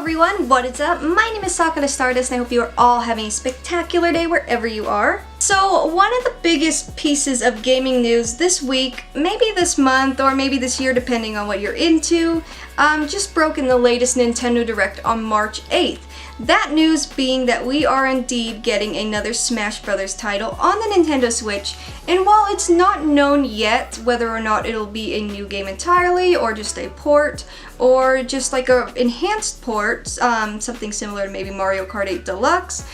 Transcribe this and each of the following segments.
everyone, what is up? My name is Sakura Stardust and I hope you are all having a spectacular day wherever you are. So one of the biggest pieces of gaming news this week, maybe this month or maybe this year depending on what you're into, just broke in the latest Nintendo Direct on March 8th. That news being that we are indeed getting another Smash Bros. Title on the Nintendo Switch, and while it's not known yet whether or not it'll be a new game entirely, or just a port, or just like a enhanced port, something similar to maybe Mario Kart 8 Deluxe,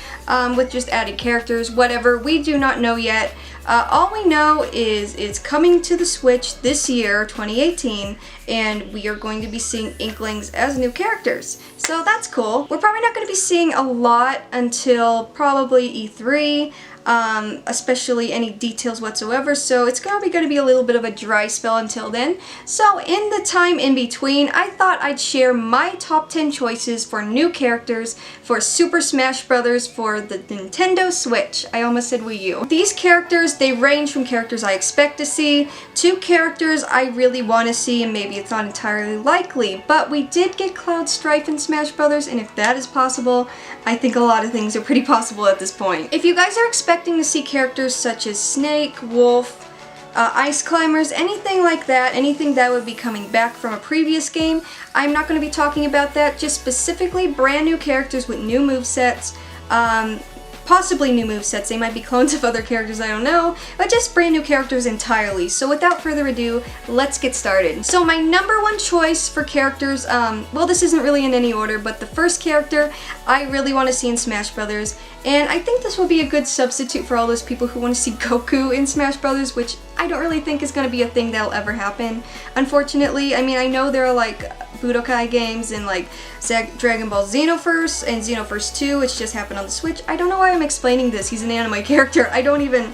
with just added characters, whatever, we do not know yet. All we know is it's coming to the Switch this year, 2018, and we are going to be seeing Inklings as new characters. So that's cool. We're probably not going to be seeing a lot until probably E3, especially any details whatsoever, so it's probably going to be a little bit of a dry spell until then. So in the time in between, I thought I'd share my top 10 choices for new characters for Super Smash Bros. For the Nintendo Switch. I almost said Wii U. These characters, they range from characters I expect to see to characters I really want to see, and maybe it's not entirely likely, but we did get Cloud Strife in Smash Bros., and if that is possible, I think a lot of things are pretty possible at this point. If you guys are expecting to see characters such as Snake, Wolf, Ice Climbers, anything like that, anything that would be coming back from a previous game, I'm not going to be talking about that, just specifically brand new characters with new movesets, possibly new movesets, they might be clones of other characters, I don't know, but just brand new characters entirely. So without further ado, let's get started. So my number one choice for characters, well, this isn't really in any order, but the first character I really want to see in Smash Bros., and I think this will be a good substitute for all those people who want to see Goku in Smash Bros., which I don't really think is going to be a thing that'll ever happen, unfortunately. I mean, I know there are like Budokai games and like Dragon Ball Xenoverse and Xenoverse 2, which just happened on the Switch. I don't know why I'm explaining this. He's an anime character. I don't even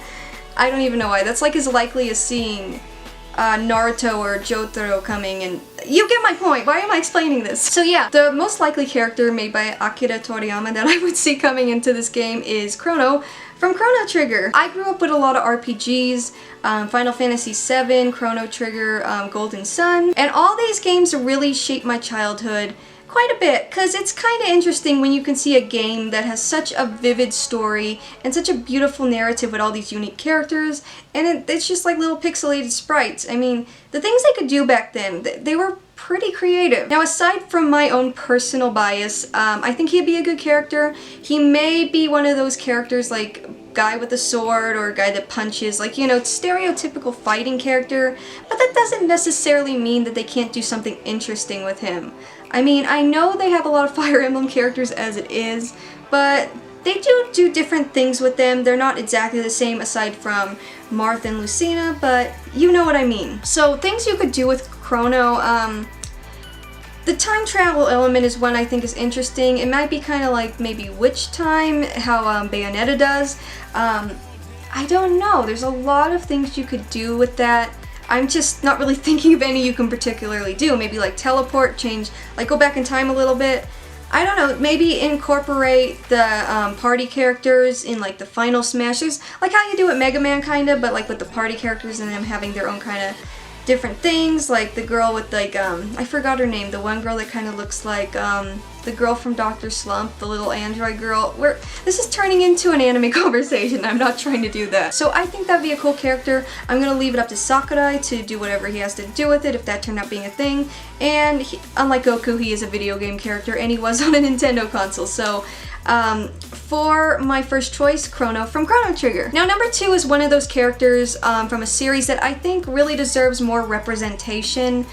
know why. That's like as likely as seeing Naruto or Jotaro coming, and you get my point. Why am I explaining this? So yeah, the most likely character made by Akira Toriyama that I would see coming into this game is Chrono from Chrono Trigger. I grew up with a lot of RPGs, Final Fantasy VII, Chrono Trigger, Golden Sun, and all these games really shaped my childhood quite a bit, because it's kind of interesting when you can see a game that has such a vivid story and such a beautiful narrative with all these unique characters, and it's just like little pixelated sprites. I mean, the things they could do back then, they were pretty creative. Now, aside from my own personal bias, I think he'd be a good character. He may be one of those characters like guy with a sword or a guy that punches, like, you know, stereotypical fighting character, but that doesn't necessarily mean that they can't do something interesting with him. I mean, I know they have a lot of Fire Emblem characters as it is, but they do different things with them. They're not exactly the same aside from Marth and Lucina, but you know what I mean. So things you could do with Chrono, the time travel element is one I think is interesting. It might be kind of like maybe Witch Time, how Bayonetta does. I don't know. There's a lot of things you could do with that. I'm just not really thinking of any you can particularly do. Maybe like teleport, change, like go back in time a little bit. I don't know, maybe incorporate the party characters in like the final Smashes, like how you do with Mega Man kind of, but like with the party characters and them having their own kind of different things, like the girl with like, I forgot her name, the one girl that kind of looks like the girl from Dr. Slump, the little android girl. This is turning into an anime conversation. I'm not trying to do that. So I think that'd be a cool character. I'm gonna leave it up to Sakurai to do whatever he has to do with it if that turned out being a thing. And unlike Goku, he is a video game character and he was on a Nintendo console. So for my first choice, Chrono from Chrono Trigger. Now, number two is one of those characters from a series that I think really deserves more representation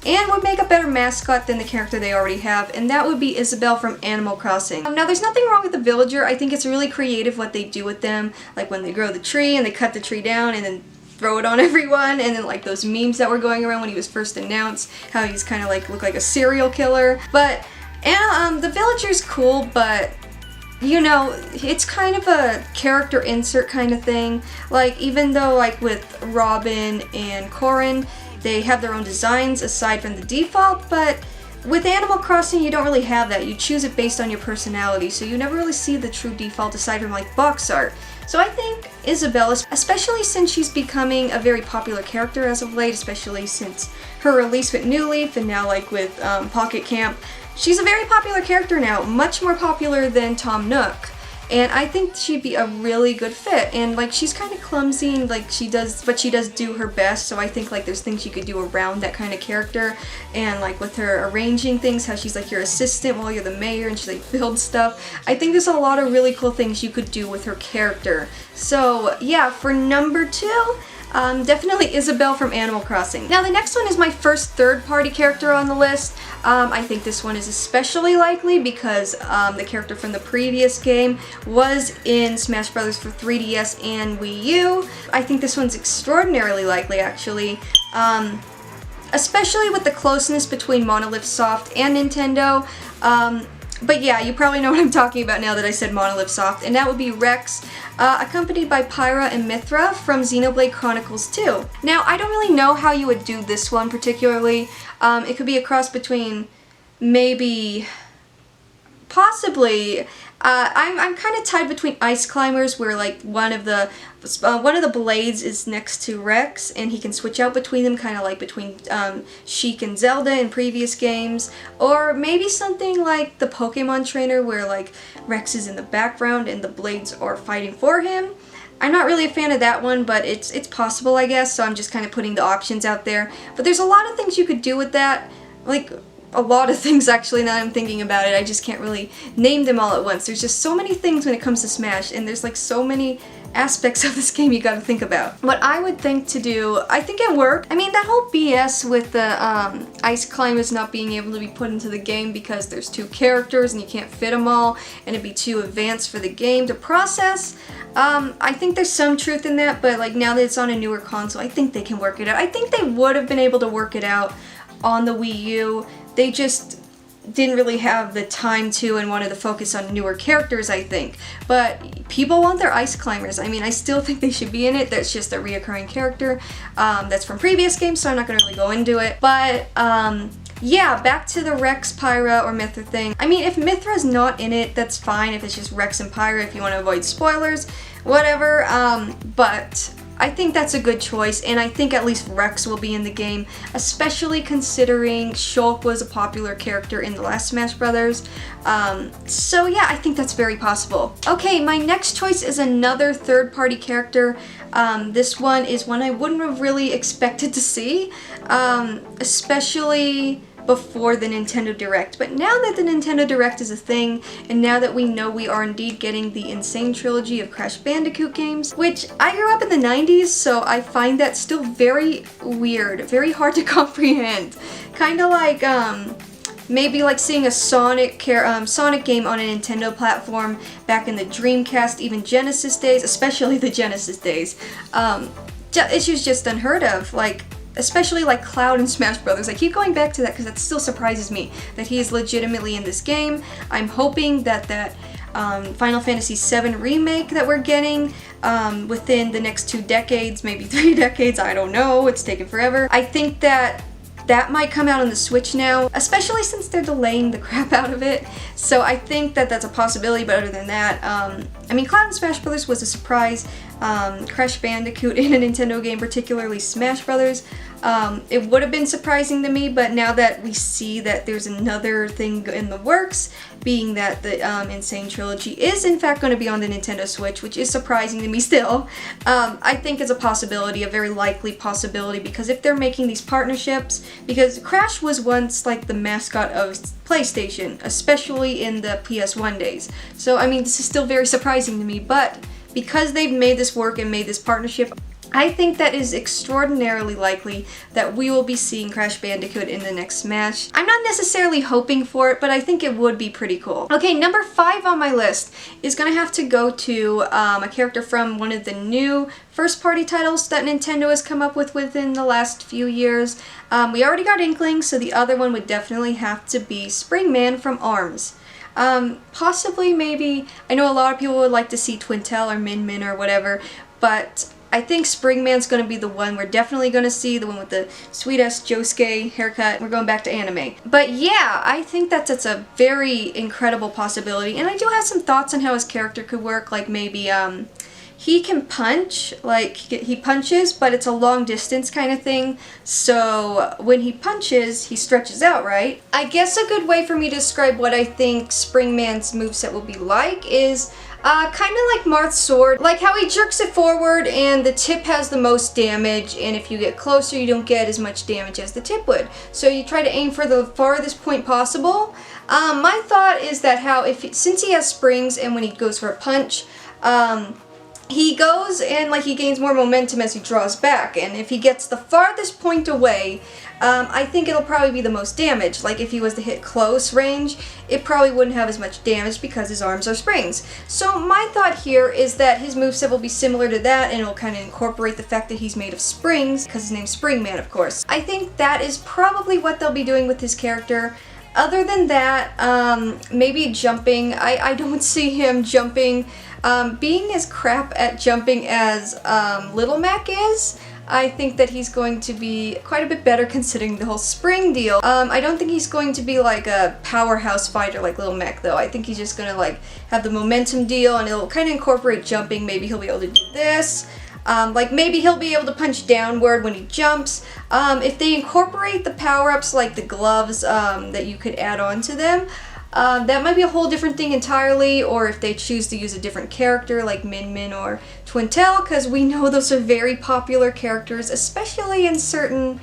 and would make a better mascot than the character they already have, and that would be Isabelle from Animal Crossing. Now, there's nothing wrong with the villager. I think it's really creative what they do with them, like when they grow the tree and they cut the tree down and then throw it on everyone, and then like those memes that were going around when he was first announced, how he's kind of like looked like a serial killer. But the villager's cool, but you know, it's kind of a character insert kind of thing. Like, even though like with Robin and Corrin, they have their own designs aside from the default, but with Animal Crossing you don't really have that. You choose it based on your personality, so you never really see the true default aside from like box art. So I think Isabelle, especially since she's becoming a very popular character as of late, especially since her release with New Leaf and now like with Pocket Camp, she's a very popular character now, much more popular than Tom Nook. And I think she'd be a really good fit. And like, she's kind of clumsy and like but she does do her best. So I think like there's things you could do around that kind of character. And like with her arranging things, how she's like your assistant while you're the mayor and she like builds stuff. I think there's a lot of really cool things you could do with her character. So yeah, for number 2, definitely Isabelle from Animal Crossing. Now the next one is my first third-party character on the list. I think this one is especially likely because the character from the previous game was in Smash Bros. For 3DS and Wii U. I think this one's extraordinarily likely, actually. Especially with the closeness between Monolith Soft and Nintendo. But yeah, you probably know what I'm talking about now that I said Monolith Soft, and that would be Rex, accompanied by Pyra and Mythra from Xenoblade Chronicles 2. Now, I don't really know how you would do this one particularly. It could be a cross between maybe, possibly, I'm kind of tied between Ice Climbers, where like one of the blades is next to Rex, and he can switch out between them, kind of like between Sheik and Zelda in previous games, or maybe something like the Pokemon Trainer, where like Rex is in the background and the blades are fighting for him. I'm not really a fan of that one, but it's possible, I guess, so I'm just kind of putting the options out there. But there's a lot of things you could do with that, like a lot of things actually now I'm thinking about it. I just can't really name them all at once. There's just so many things when it comes to Smash, and there's like so many aspects of this game you gotta think about. What I would think to do, I think it worked. I mean, that whole BS with the Ice Climbers not being able to be put into the game because there's 2 characters and you can't fit them all and it'd be too advanced for the game to process. I think there's some truth in that, but like now that it's on a newer console, I think they can work it out. I think they would have been able to work it out on the Wii U. They just didn't really have the time to and wanted to focus on newer characters, I think. But people want their Ice Climbers. I mean, I still think they should be in it. That's just a reoccurring character that's from previous games, so I'm not going to really go into it. But yeah, back to the Rex, Pyra, or Mythra thing. I mean, if Mythra's not in it, that's fine. If it's just Rex and Pyra, if you want to avoid spoilers, whatever. But I think that's a good choice, and I think at least Rex will be in the game, especially considering Shulk was a popular character in the last Smash Brothers. So yeah, I think that's very possible. Okay, my next choice is another third-party character. This one is one I wouldn't have really expected to see, especially before the Nintendo Direct. But now that the Nintendo Direct is a thing, and now that we know we are indeed getting the insane trilogy of Crash Bandicoot games, which I grew up in the 90s, so I find that still very weird, very hard to comprehend. Kind of like, maybe like seeing a Sonic game on a Nintendo platform back in the Dreamcast, even Genesis days, especially the Genesis days. Issues just unheard of, like, especially like Cloud in Smash Brothers. I keep going back to that because that still surprises me that he is legitimately in this game. I'm hoping that Final Fantasy VII remake that we're getting within the next 2 decades, maybe 3 decades, I don't know, it's taken forever. I think that might come out on the Switch now, especially since they're delaying the crap out of it. So I think that that's a possibility, but other than that, I mean, Cloud in Smash Brothers was a surprise. Crash Bandicoot in a Nintendo game, particularly Smash Brothers, it would have been surprising to me, but now that we see that there's another thing in the works, being that the Insane Trilogy is in fact going to be on the Nintendo Switch, which is surprising to me still, I think it's a possibility, a very likely possibility, because if they're making these partnerships, because Crash was once like the mascot of PlayStation, especially in the PS1 days, so I mean, this is still very surprising to me, but because they've made this work and made this partnership, I think that is extraordinarily likely that we will be seeing Crash Bandicoot in the next Smash. I'm not necessarily hoping for it, but I think it would be pretty cool. Okay, number 5 on my list is gonna have to go to a character from one of the new first-party titles that Nintendo has come up with within the last few years. We already got Inkling, so the other one would definitely have to be Springman from ARMS. Possibly, maybe, I know a lot of people would like to see Twintel or Min Min or whatever, but I think Springman's going to be the one we're definitely going to see, the one with the sweet-ass Josuke haircut. We're going back to anime. But yeah, I think that's a very incredible possibility, and I do have some thoughts on how his character could work, like maybe, he can punch, like he punches, but it's a long distance kind of thing. So when he punches, he stretches out, right? I guess a good way for me to describe what I think Springman's moveset will be like is kind of like Marth's sword, like how he jerks it forward and the tip has the most damage, and if you get closer you don't get as much damage as the tip would. So you try to aim for the farthest point possible. My thought is that since he has springs and when he goes for a punch, he goes and like he gains more momentum as he draws back, and if he gets the farthest point away, I think it'll probably be the most damage. Like if he was to hit close range, it probably wouldn't have as much damage because his arms are springs. So my thought here is that his moveset will be similar to that, and it'll kind of incorporate the fact that he's made of springs, because his name's Springman, of course. I think that is probably what they'll be doing with his character. Other than that, maybe jumping. I don't see him jumping. Being as crap at jumping as Little Mac is, I think that he's going to be quite a bit better considering the whole spring deal. I don't think he's going to be like a powerhouse fighter like Little Mac though. I think he's just gonna like have the momentum deal, and it'll kind of incorporate jumping. Maybe he'll be able to do this. Like maybe he'll be able to punch downward when he jumps. If they incorporate the power-ups like the gloves that you could add on to them, that might be a whole different thing entirely, or if they choose to use a different character like Min Min or Twintel, because we know those are very popular characters, especially in certain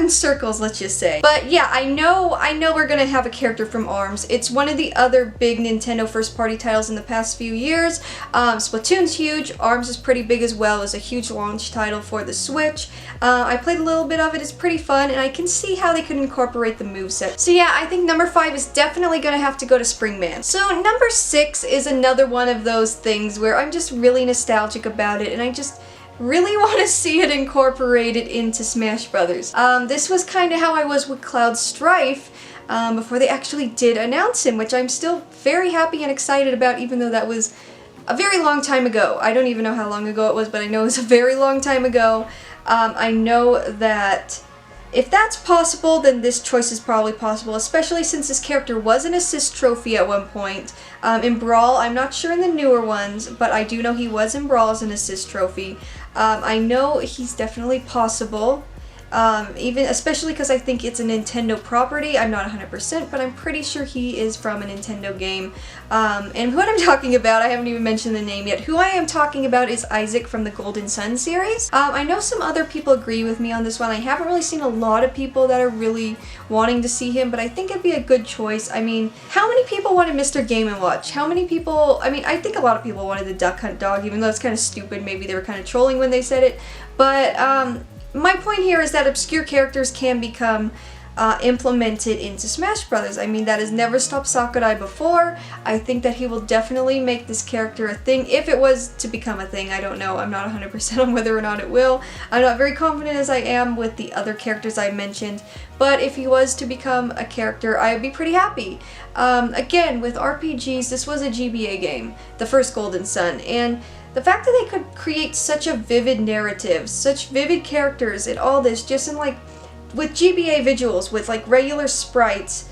circles, let's just say. But yeah, I know we're gonna have a character from ARMS. It's one of the other big Nintendo first-party titles in the past few years. Splatoon's huge. ARMS is pretty big as well. It's a huge launch title for the Switch. I played a little bit of it. It's pretty fun, and I can see how they could incorporate the moveset. So yeah, I think number 5 is definitely gonna have to go to Springman. So number 6 is another one of those things where I'm just really nostalgic about it, and I just really want to see it incorporated into Smash Brothers. This was kind of how I was with Cloud Strife before they actually did announce him, which I'm still very happy and excited about, even though that was a very long time ago. I don't even know how long ago it was, but I know it was a very long time ago. I know that if that's possible, then this choice is probably possible, especially since this character was an assist trophy at one point. In Brawl, I'm not sure in the newer ones, but I do know he was in Brawl as an assist trophy. I know he's definitely possible, especially because I think it's a Nintendo property. I'm not 100%, but I'm pretty sure he is from a Nintendo game. And what I'm talking about, I haven't even mentioned the name yet. Who I am talking about is Isaac from the Golden Sun series. I know some other people agree with me on this one. I haven't really seen a lot of people that are really wanting to see him, but I think it'd be a good choice. I mean, how many people wanted Mr. Game & Watch? How many people, I mean, I think a lot of people wanted the Duck Hunt dog, even though it's kind of stupid. Maybe they were kind of trolling when they said it. But my point here is that obscure characters can become implemented into Smash Brothers. I mean, that has never stopped Sakurai before. I think that he will definitely make this character a thing, if it was to become a thing. I don't know. I'm not 100% on whether or not it will. I'm not very confident as I am with the other characters I mentioned, but if he was to become a character, I would be pretty happy. Again, with RPGs, this was a GBA game, the first Golden Sun, and the fact that they could create such a vivid narrative, such vivid characters and all this, just in like, with GBA visuals, with like regular sprites,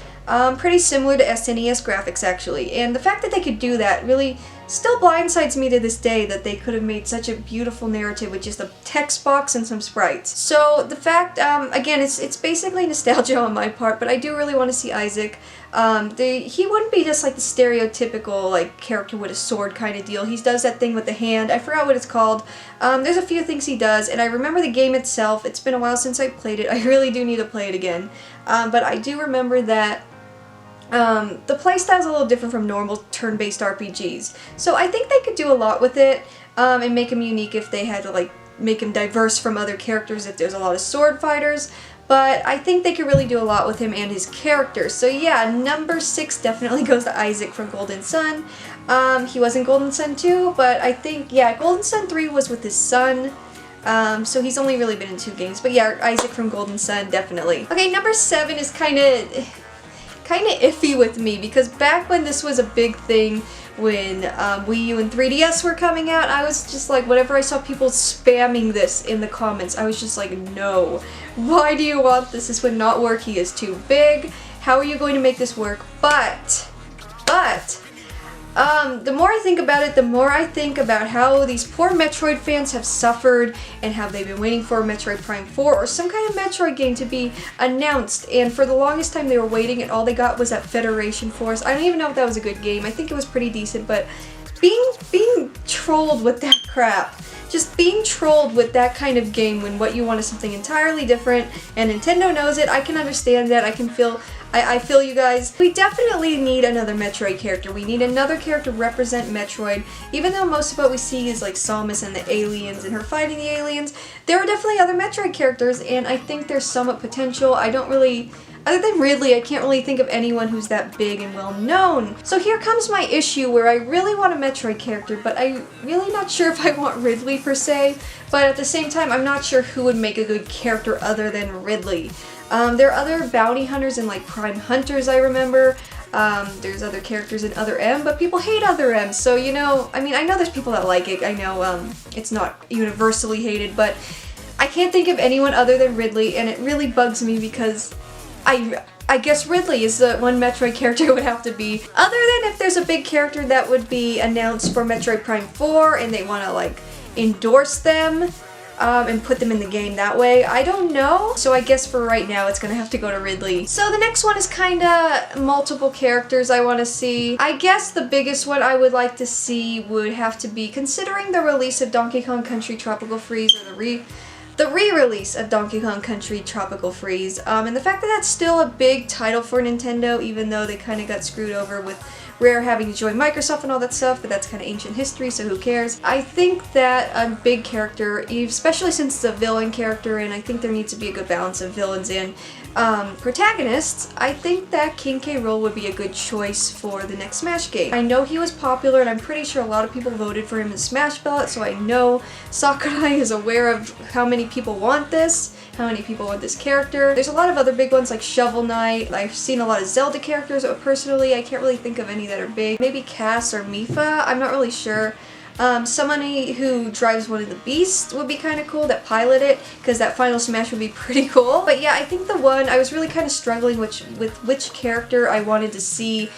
pretty similar to SNES graphics actually, and the fact that they could do that really still blindsides me to this day, that they could have made such a beautiful narrative with just a text box and some sprites. So the fact, again, it's basically nostalgia on my part, but I do really want to see Isaac. He wouldn't be just like the stereotypical like character with a sword kind of deal. He does that thing with the hand. I forgot what it's called. There's a few things he does, and I remember the game itself. It's been a while since I played it. I really do need to play it again. But I do remember that the playstyle's a little different from normal turn-based RPGs. So I think they could do a lot with it, and make him unique if they had to like make him diverse from other characters if there's a lot of sword fighters. But I think they could really do a lot with him and his character. So yeah, number 6 definitely goes to Isaac from Golden Sun. He was in Golden Sun 2, but I think, yeah, Golden Sun 3 was with his son. So he's only really been in 2 games. But yeah, Isaac from Golden Sun, definitely. Okay, number 7 is kind of iffy with me, because back when this was a big thing, when Wii U and 3DS were coming out, I was just like, whenever I saw people spamming this in the comments, I was just like, no. Why do you want this? This would not work. He is too big. How are you going to make this work? But, The more I think about it, the more I think about how these poor Metroid fans have suffered and how they've been waiting for Metroid Prime 4 or some kind of Metroid game to be announced, and for the longest time they were waiting and all they got was that Federation Force. I don't even know if that was a good game. I think it was pretty decent, but being trolled with that crap, just being trolled with that kind of game when what you want is something entirely different, and Nintendo knows it. I can understand that. I feel you guys. We definitely need another Metroid character. We need another character to represent Metroid. Even though most of what we see is like Samus and the aliens and her fighting the aliens, there are definitely other Metroid characters, and I think there's somewhat potential. Other than Ridley, I can't really think of anyone who's that big and well known. So here comes my issue where I really want a Metroid character, but I'm really not sure if I want Ridley per se. But at the same time, I'm not sure who would make a good character other than Ridley. There are other bounty hunters in like Prime Hunters, I remember. There's other characters in Other M, but people hate Other M, so you know, I mean, I know there's people that like it. I know it's not universally hated, but I can't think of anyone other than Ridley, and it really bugs me because I guess Ridley is the one Metroid character it would have to be. Other than if there's a big character that would be announced for Metroid Prime 4 and they want to like endorse them and put them in the game that way. I don't know. So I guess for right now it's gonna have to go to Ridley. So the next one is kinda multiple characters I want to see. I guess the biggest one I would like to see would have to be, considering the release of Donkey Kong Country Tropical Freeze, or the re-release of Donkey Kong Country Tropical Freeze, and the fact that that's still a big title for Nintendo, even though they kind of got screwed over with Rare having to join Microsoft and all that stuff, but that's kind of ancient history, so who cares. I think that a big character, especially since it's a villain character, and I think there needs to be a good balance of villains and protagonists, I think that King K. Rool would be a good choice for the next Smash game. I know he was popular, and I'm pretty sure a lot of people voted for him in Smash Ballot, so I know Sakurai is aware of how many people want this, how many people want this character. There's a lot of other big ones like Shovel Knight. I've seen a lot of Zelda characters, but personally I can't really think of any that are big. Maybe Cass or Mipha, I'm not really sure. Somebody who drives one of the beasts would be kind of cool, that pilot it, because that final Smash would be pretty cool. But yeah, I think the one, I was really kind of struggling with which character I wanted to see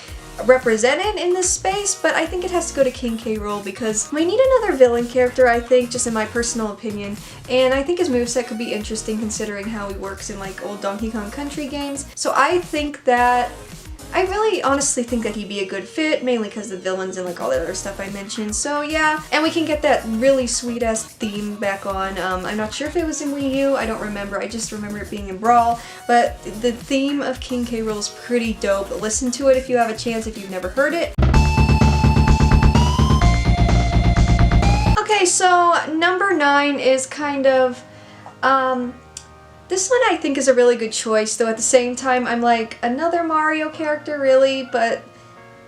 represented in this space, but I think it has to go to King K. Rool because we need another villain character, I think, just in my personal opinion, and I think his moveset could be interesting considering how he works in like old Donkey Kong Country games. So I think that I really honestly think that he'd be a good fit, mainly because the villains and like all the other stuff I mentioned. So yeah, and we can get that really sweet ass theme back on. I'm not sure if it was in Wii U, I don't remember, I just remember it being in Brawl, but the theme of King K. Rool is pretty dope. Listen to it if you have a chance, if you've never heard it. Okay, so number 9 is kind of, this one I think is a really good choice, though at the same time I'm like, another Mario character really, but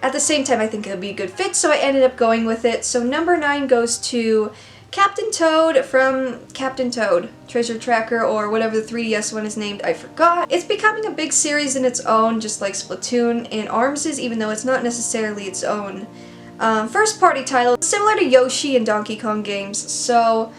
at the same time I think it would be a good fit, so I ended up going with it. So number 9 goes to Captain Toad from Captain Toad Treasure Tracker, or whatever the 3DS one is named, I forgot. It's becoming a big series in its own, just like Splatoon and ARMS is, even though it's not necessarily its own first party title, similar to Yoshi and Donkey Kong games. So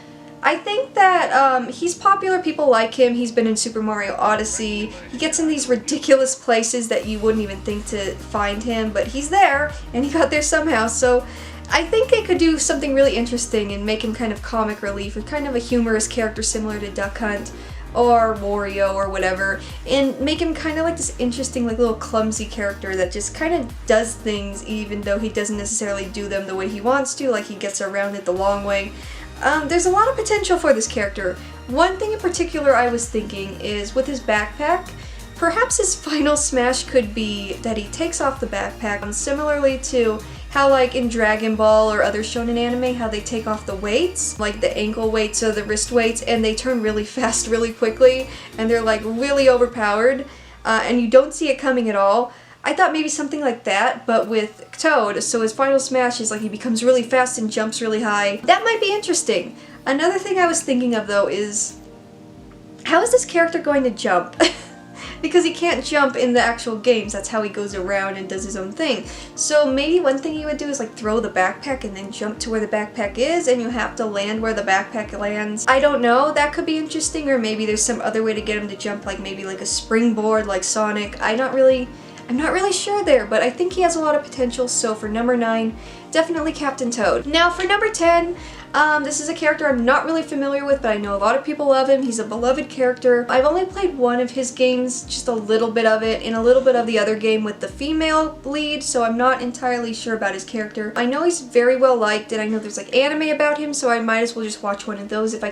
I think that he's popular, people like him, he's been in Super Mario Odyssey, he gets in these ridiculous places that you wouldn't even think to find him, but he's there, and he got there somehow, so I think they could do something really interesting and make him kind of comic relief, with kind of a humorous character similar to Duck Hunt, or Wario, or whatever, and make him kind of like this interesting, like little clumsy character that just kind of does things even though he doesn't necessarily do them the way he wants to, like he gets around it the long way. There's a lot of potential for this character. One thing in particular I was thinking is with his backpack, perhaps his final smash could be that he takes off the backpack, similarly to how like in Dragon Ball or other shonen anime, how they take off the weights, like the ankle weights or the wrist weights, and they turn really fast really quickly, and they're like really overpowered, and you don't see it coming at all. I thought maybe something like that, but with Toad, so his final smash is like he becomes really fast and jumps really high. That might be interesting. Another thing I was thinking of though is, how is this character going to jump? Because he can't jump in the actual games, that's how he goes around and does his own thing. So maybe one thing he would do is like throw the backpack and then jump to where the backpack is, and you have to land where the backpack lands. I don't know, that could be interesting, or maybe there's some other way to get him to jump, like maybe like a springboard like Sonic. I'm not really sure there, but I think he has a lot of potential, so for number 9, definitely Captain Toad. Now for number 10, this is a character I'm not really familiar with, but I know a lot of people love him. He's a beloved character. I've only played one of his games, just a little bit of it, and a little bit of the other game with the female lead, so I'm not entirely sure about his character. I know he's very well liked, and I know there's like anime about him, so I might as well just watch one of those if I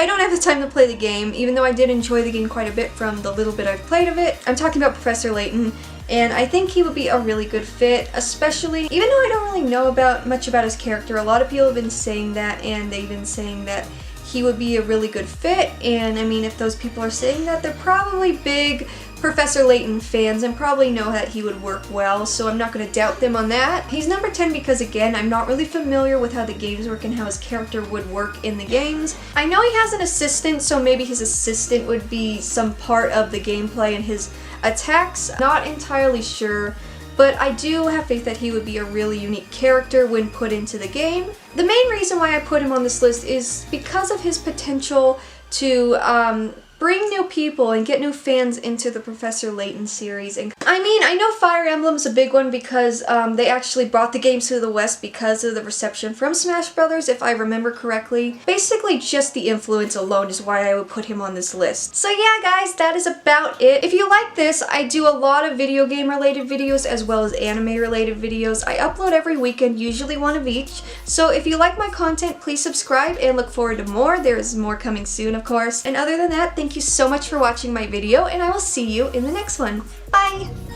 don't have the time to play the game, even though I did enjoy the game quite a bit from the little bit I've played of it. I'm talking about Professor Layton, and I think he would be a really good fit, especially, even though I don't really know much about his character, a lot of people have been saying that, and they've been saying that he would be a really good fit, and I mean, if those people are saying that, they're probably big Professor Layton fans and probably know that he would work well, so I'm not going to doubt them on that. He's number 10 because, again, I'm not really familiar with how the games work and how his character would work in the games. I know he has an assistant, so maybe his assistant would be some part of the gameplay and his attacks. Not entirely sure, but I do have faith that he would be a really unique character when put into the game. The main reason why I put him on this list is because of his potential to bring new people and get new fans into the Professor Layton series. And I mean, I know Fire Emblem's a big one because they actually brought the games to the West because of the reception from Smash Brothers, if I remember correctly. Basically, just the influence alone is why I would put him on this list. So yeah, guys, that is about it. If you like this, I do a lot of video game related videos as well as anime related videos. I upload every weekend, usually one of each. So if you like my content, please subscribe and look forward to more. There is more coming soon, of course. And other than that, thank you so much for watching my video, and I will see you in the next one. Bye!